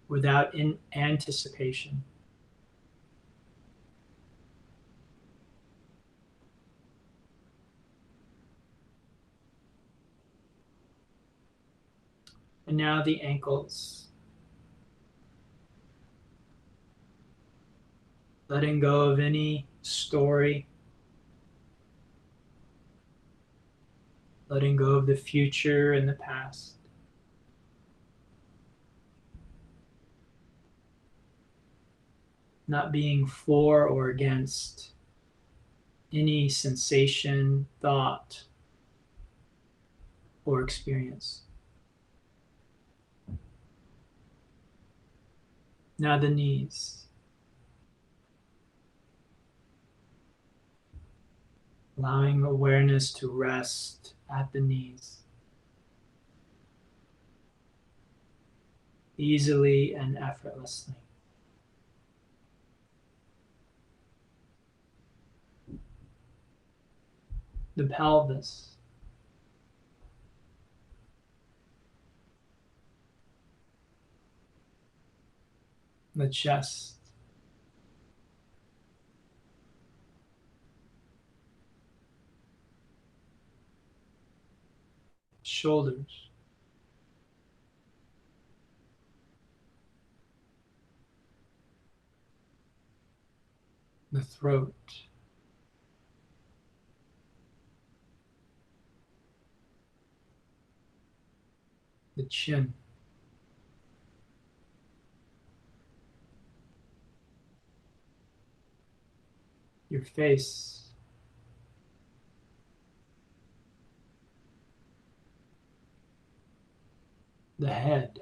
without anticipation. And now the ankles. Letting go of any story, letting go of the future and the past. Not being for or against any sensation, thought, or experience. Now the knees. Allowing awareness to rest at the knees. Easily and effortlessly. The pelvis. The chest. Shoulders. The throat. The chin. Your face. The head.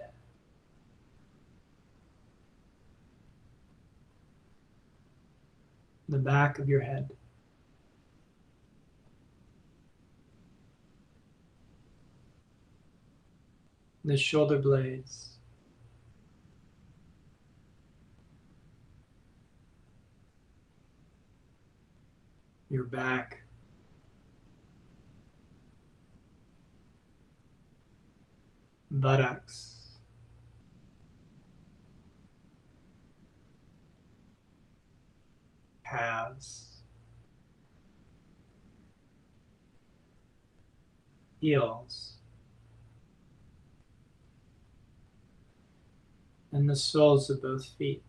The back of your head. The shoulder blades. Your back. Buttocks. Calves. Heels. And the soles of both feet.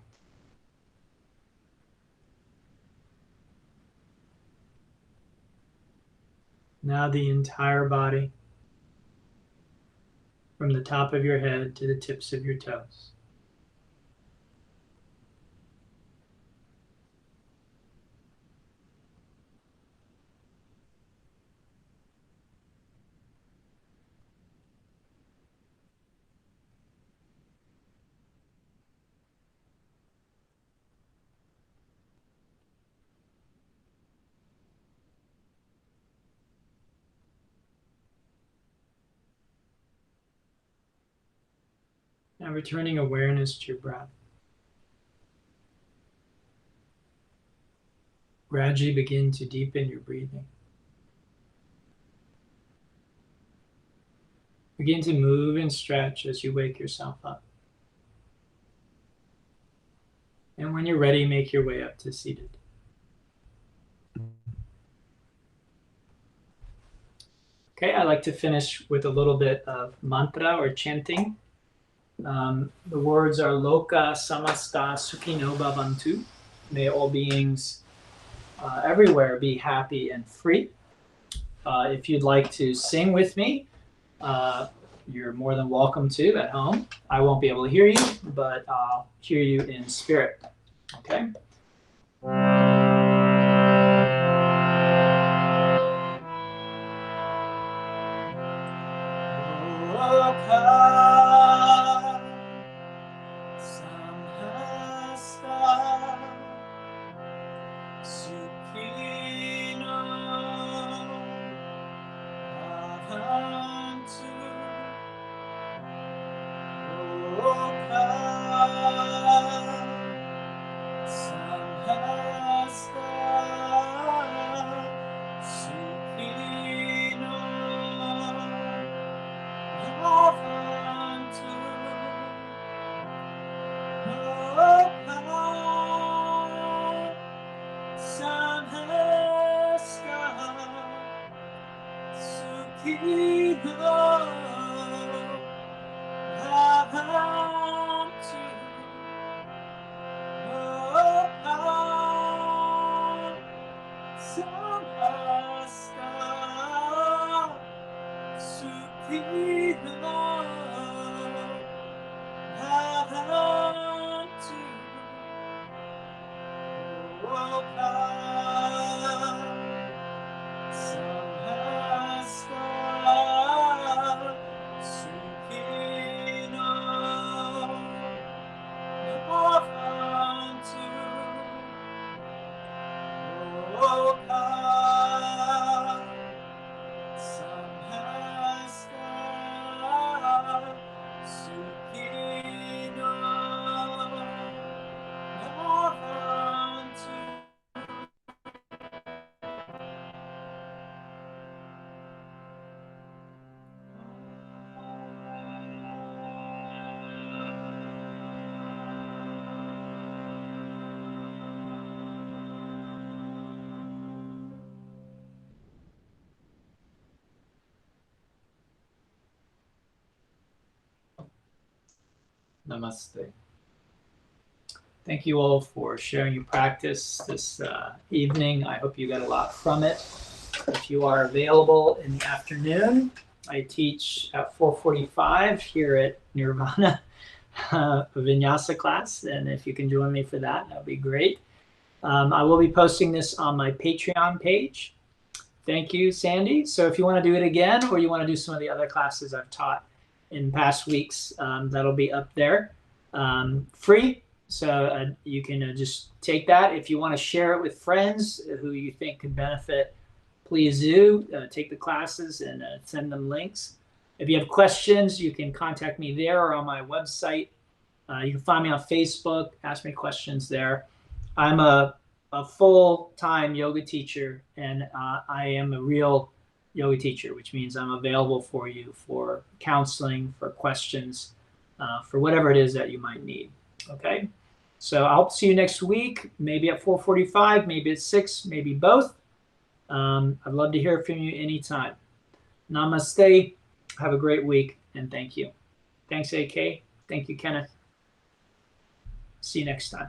Now the entire body, from the top of your head to the tips of your toes. Now returning awareness to your breath. Gradually begin to deepen your breathing. Begin to move and stretch as you wake yourself up. And when you're ready, make your way up to seated. Okay, I like to finish with a little bit of mantra or chanting. The words are Loka Samasta Sukhino Bhavantu. May all beings everywhere be happy and free. If you'd like to sing with me, you're more than welcome to at home. I won't be able to hear you, but I'll hear you in spirit. Okay? Namaste. Thank you all for sharing your practice this evening. I hope you got a lot from it. If you are available in the afternoon, I teach at 4:45 here at Nirvana Vinyasa class, and if you can join me for that, that would be great. I will be posting this on my Patreon page. Thank you, Sandy. So if you want to do it again, or you want to do some of the other classes I've taught in past weeks, that'll be up there, free. So you can just take that. If you want to share it with friends who you think could benefit, please do. Take the classes and send them links. If you have questions, you can contact me there or on my website. You can find me on Facebook, ask me questions there. I'm a full-time yoga teacher, and I am a real yoga teacher, which means I'm available for you for counseling, for questions, for whatever it is that you might need. Okay? So I'll see you next week, maybe at 4:45, maybe at 6, maybe both. I'd love to hear from you anytime. Namaste. Have a great week, and thank you. Thanks, AK. Thank you, Kenneth. See you next time.